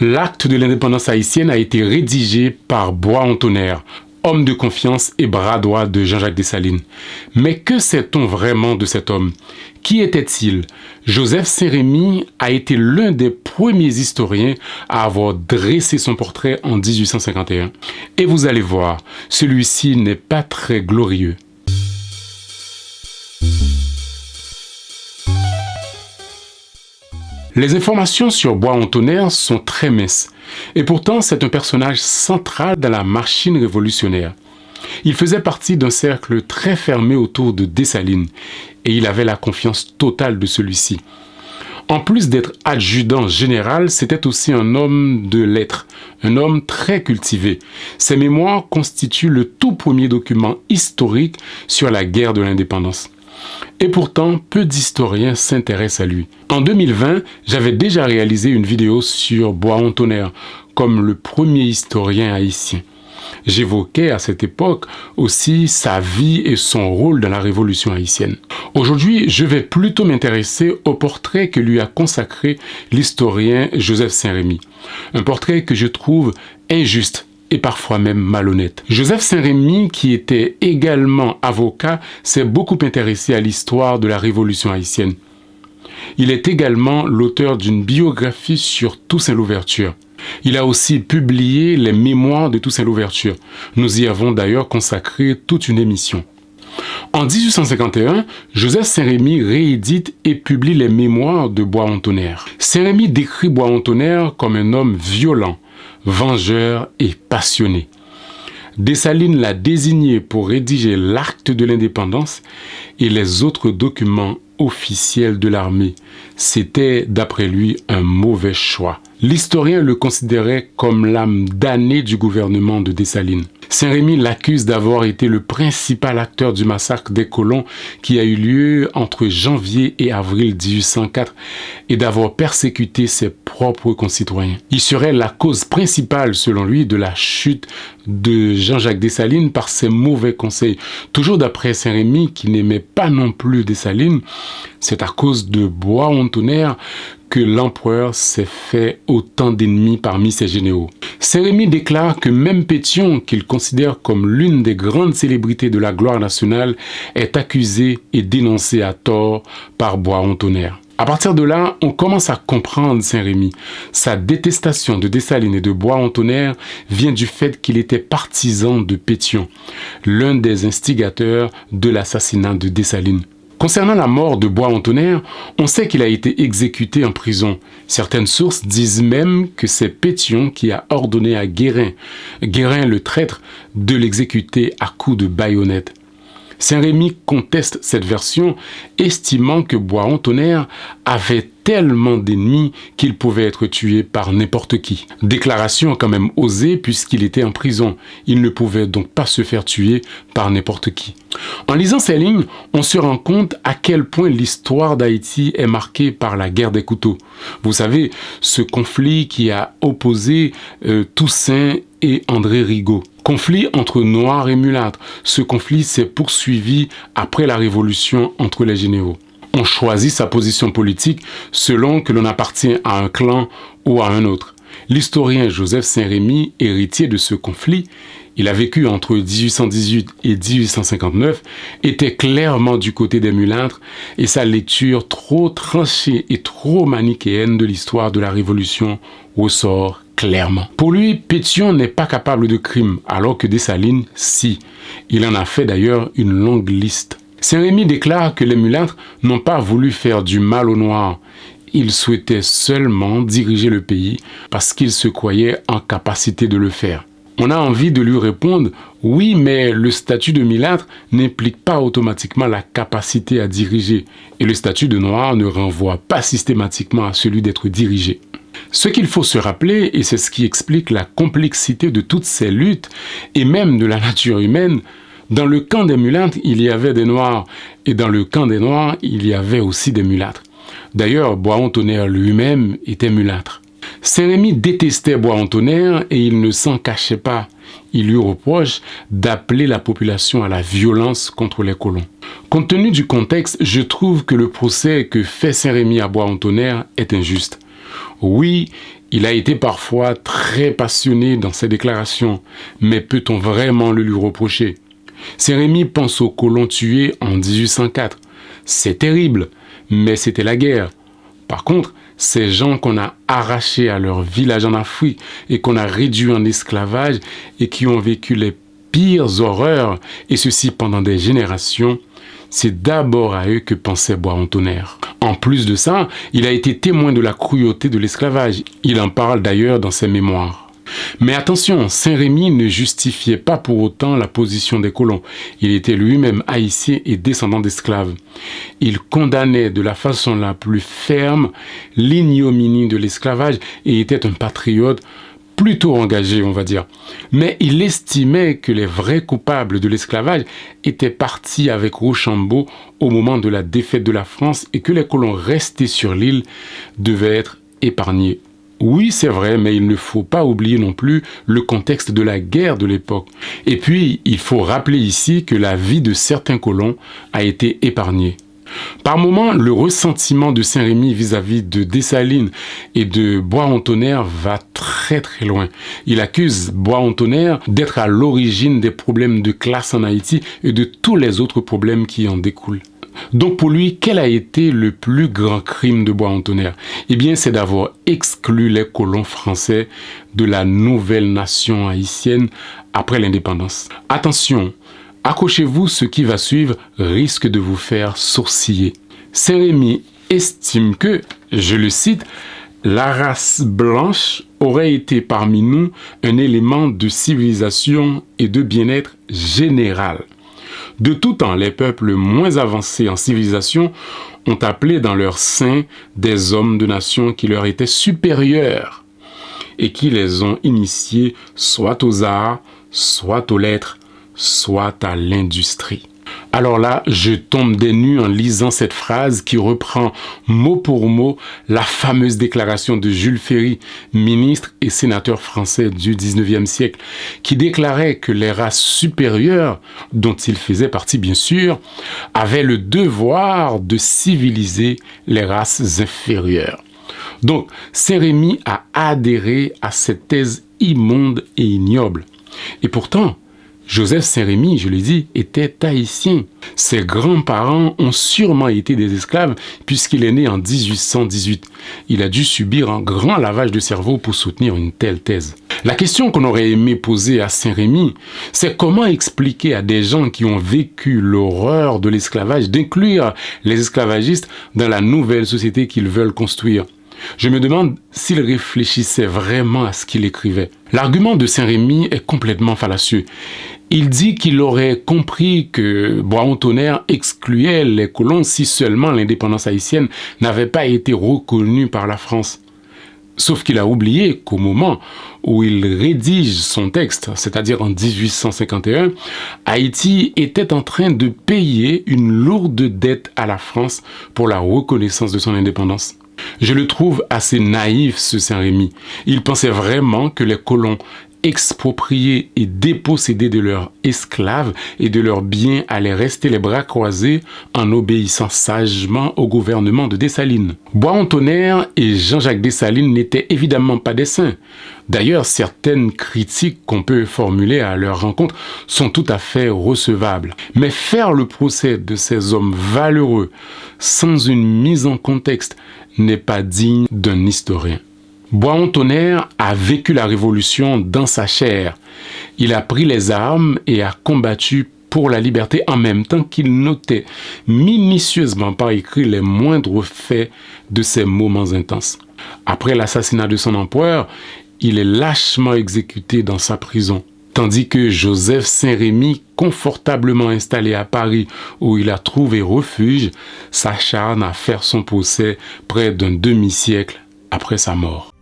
L'acte de l'indépendance haïtienne a été rédigé par Bois-en-Tonnerre, homme de confiance et bras droit de Jean-Jacques Dessalines. Mais que sait-on vraiment de cet homme? Qui était-il? Joseph Saint-Remy a été l'un des premiers historiens à avoir dressé son portrait en 1851. Et vous allez voir, celui-ci n'est pas très glorieux. Les informations sur Bois-en-Tonnerre sont très minces, et pourtant c'est un personnage central dans la machine révolutionnaire. Il faisait partie d'un cercle très fermé autour de Dessalines, et il avait la confiance totale de celui-ci. En plus d'être adjudant général, c'était aussi un homme de lettres, un homme très cultivé. Ses mémoires constituent le tout premier document historique sur la guerre de l'indépendance. Et pourtant, peu d'historiens s'intéressent à lui. En 2020, j'avais déjà réalisé une vidéo sur Bois-en-Tonnerre comme le premier historien haïtien. J'évoquais à cette époque aussi sa vie et son rôle dans la révolution haïtienne. Aujourd'hui, je vais plutôt m'intéresser au portrait que lui a consacré l'historien Joseph Saint-Remy. Un portrait que je trouve injuste et parfois même malhonnête. Joseph Saint-Remy, qui était également avocat, s'est beaucoup intéressé à l'histoire de la Révolution haïtienne. Il est également l'auteur d'une biographie sur Toussaint Louverture. Il a aussi publié les mémoires de Toussaint Louverture. Nous y avons d'ailleurs consacré toute une émission. En 1851, Joseph Saint-Remy réédite et publie les mémoires de Bois-en-Tonnerre. Saint-Remy décrit Bois-en-Tonnerre comme un homme violent, vengeur et passionné. Dessalines l'a désigné pour rédiger l'acte de l'indépendance et les autres documents officiels de l'armée. C'était, d'après lui, un mauvais choix. L'historien le considérait comme l'âme damnée du gouvernement de Dessalines. Saint-Remy l'accuse d'avoir été le principal acteur du massacre des colons qui a eu lieu entre janvier et avril 1804 et d'avoir persécuté ses propres concitoyens. Il serait la cause principale, selon lui, de la chute de Jean-Jacques Dessalines par ses mauvais conseils. Toujours d'après Saint-Remy, qui n'aimait pas non plus Dessalines, c'est à cause de Bois-en-Tonnerre que l'empereur s'est fait autant d'ennemis parmi ses généraux. Saint-Remy déclare que même Pétion, qu'il considère comme l'une des grandes célébrités de la gloire nationale, est accusé et dénoncé à tort par Bois-en-Tonnerre. À partir de là, on commence à comprendre Saint-Remy. Sa détestation de Dessalines et de Bois-en-Tonnerre vient du fait qu'il était partisan de Pétion, l'un des instigateurs de l'assassinat de Dessalines. Concernant la mort de Bois-en-Tonnerre, on sait qu'il a été exécuté en prison. Certaines sources disent même que c'est Pétion qui a ordonné à Guérin le traître, de l'exécuter à coups de baïonnette. Saint-Remy conteste cette version, estimant que Bois-en-Tonnerre avait tellement d'ennemis qu'il pouvait être tué par n'importe qui. Déclaration quand même osée puisqu'il était en prison. Il ne pouvait donc pas se faire tuer par n'importe qui. En lisant ces lignes, on se rend compte à quel point l'histoire d'Haïti est marquée par la guerre des couteaux. Vous savez, ce conflit qui a opposé Toussaint et André Rigaud. Conflit entre Noirs et mulâtres. Ce conflit s'est poursuivi après la Révolution entre les généraux. On choisit sa position politique selon que l'on appartient à un clan ou à un autre. L'historien Joseph Saint-Remy, héritier de ce conflit, il a vécu entre 1818 et 1859, était clairement du côté des mulâtres et sa lecture trop tranchée et trop manichéenne de l'histoire de la Révolution ressort clairement. Pour lui, Pétion n'est pas capable de crime, alors que Dessalines, si. Il en a fait d'ailleurs une longue liste. Saint-Remy déclare que les mulâtres n'ont pas voulu faire du mal aux Noirs. Ils souhaitaient seulement diriger le pays parce qu'ils se croyaient en capacité de le faire. On a envie de lui répondre « Oui, mais le statut de mulâtre n'implique pas automatiquement la capacité à diriger et le statut de noir ne renvoie pas systématiquement à celui d'être dirigé. » Ce qu'il faut se rappeler, et c'est ce qui explique la complexité de toutes ces luttes et même de la nature humaine, dans le camp des mulâtres, il y avait des noirs et dans le camp des noirs, il y avait aussi des mulâtres. D'ailleurs, Bois-en-Tonnerre lui-même était mulâtre. Saint-Remy détestait Bois-en-Tonnerre et il ne s'en cachait pas. Il lui reproche d'appeler la population à la violence contre les colons. Compte tenu du contexte, je trouve que le procès que fait Saint-Remy à Bois-en-Tonnerre est injuste. Oui, Il a été parfois très passionné dans ses déclarations, mais peut-on vraiment le lui reprocher? Saint-Rémy pense aux colons tués en 1804. C'est terrible, mais c'était la guerre. Par contre, ces gens qu'on a arrachés à leur village en Afrique et qu'on a réduits en esclavage et qui ont vécu les pires horreurs, et ceci pendant des générations, c'est d'abord à eux que pensait Bois-en-Tonnerre. En plus de ça, il a été témoin de la cruauté de l'esclavage. Il en parle d'ailleurs dans ses mémoires. Mais attention, Saint-Rémy ne justifiait pas pour autant la position des colons. Il était lui-même haïtien et descendant d'esclaves. Il condamnait de la façon la plus ferme l'ignominie de l'esclavage et était un patriote plutôt engagé, on va dire. Mais il estimait que les vrais coupables de l'esclavage étaient partis avec Rochambeau au moment de la défaite de la France et que les colons restés sur l'île devaient être épargnés. Oui, c'est vrai, mais il ne faut pas oublier non plus le contexte de la guerre de l'époque. Et puis, il faut rappeler ici que la vie de certains colons a été épargnée. Par moments, le ressentiment de Saint-Rémy vis-à-vis de Dessalines et de Bois-en-Tonnerre va très très loin. Il accuse Bois-en-Tonnerre d'être à l'origine des problèmes de classe en Haïti et de tous les autres problèmes qui en découlent. Donc pour lui, quel a été le plus grand crime de Bois-en-Tonnerre? Eh bien, c'est d'avoir exclu les colons français de la nouvelle nation haïtienne après l'indépendance. Attention, accrochez-vous, ce qui va suivre risque de vous faire sourciller. Saint-Rémy estime que, je le cite, la race blanche aurait été parmi nous un élément de civilisation et de bien-être général. De tout temps, les peuples moins avancés en civilisation ont appelé dans leur sein des hommes de nation qui leur étaient supérieurs et qui les ont initiés soit aux arts, soit aux lettres, soit à l'industrie. Alors là, je tombe des nues en lisant cette phrase qui reprend mot pour mot la fameuse déclaration de Jules Ferry, ministre et sénateur français du 19e siècle, qui déclarait que les races supérieures, dont il faisait partie bien sûr, avaient le devoir de civiliser les races inférieures. Donc, Saint-Rémy a adhéré à cette thèse immonde et ignoble. Et pourtant, Joseph Saint-Rémy, je l'ai dit, était haïtien. Ses grands-parents ont sûrement été des esclaves puisqu'il est né en 1818. Il a dû subir un grand lavage de cerveau pour soutenir une telle thèse. La question qu'on aurait aimé poser à Saint-Rémy, c'est comment expliquer à des gens qui ont vécu l'horreur de l'esclavage d'inclure les esclavagistes dans la nouvelle société qu'ils veulent construire. Je me demande s'il réfléchissait vraiment à ce qu'il écrivait. L'argument de Saint-Rémy est complètement fallacieux. Il dit qu'il aurait compris que Bois-en-Tonnerre excluait les colons si seulement l'indépendance haïtienne n'avait pas été reconnue par la France. Sauf qu'il a oublié qu'au moment où il rédige son texte, c'est-à-dire en 1851, Haïti était en train de payer une lourde dette à la France pour la reconnaissance de son indépendance. Je le trouve assez naïf, ce Saint-Rémy. Il pensait vraiment que les colons expropriés et dépossédés de leurs esclaves et de leurs biens allaient rester les bras croisés en obéissant sagement au gouvernement de Dessalines. Bois-en-Tonnerre et Jean-Jacques Dessalines n'étaient évidemment pas des saints. D'ailleurs, certaines critiques qu'on peut formuler à leur rencontre sont tout à fait recevables. Mais faire le procès de ces hommes valeureux sans une mise en contexte n'est pas digne d'un historien. Bois-en-Tonnerre a vécu la Révolution dans sa chair. Il a pris les armes et a combattu pour la liberté en même temps qu'il notait minutieusement par écrit les moindres faits de ces moments intenses. Après l'assassinat de son empereur, il est lâchement exécuté dans sa prison. Tandis que Joseph Saint-Rémy, confortablement installé à Paris où il a trouvé refuge, s'acharne à faire son procès près d'un demi-siècle après sa mort.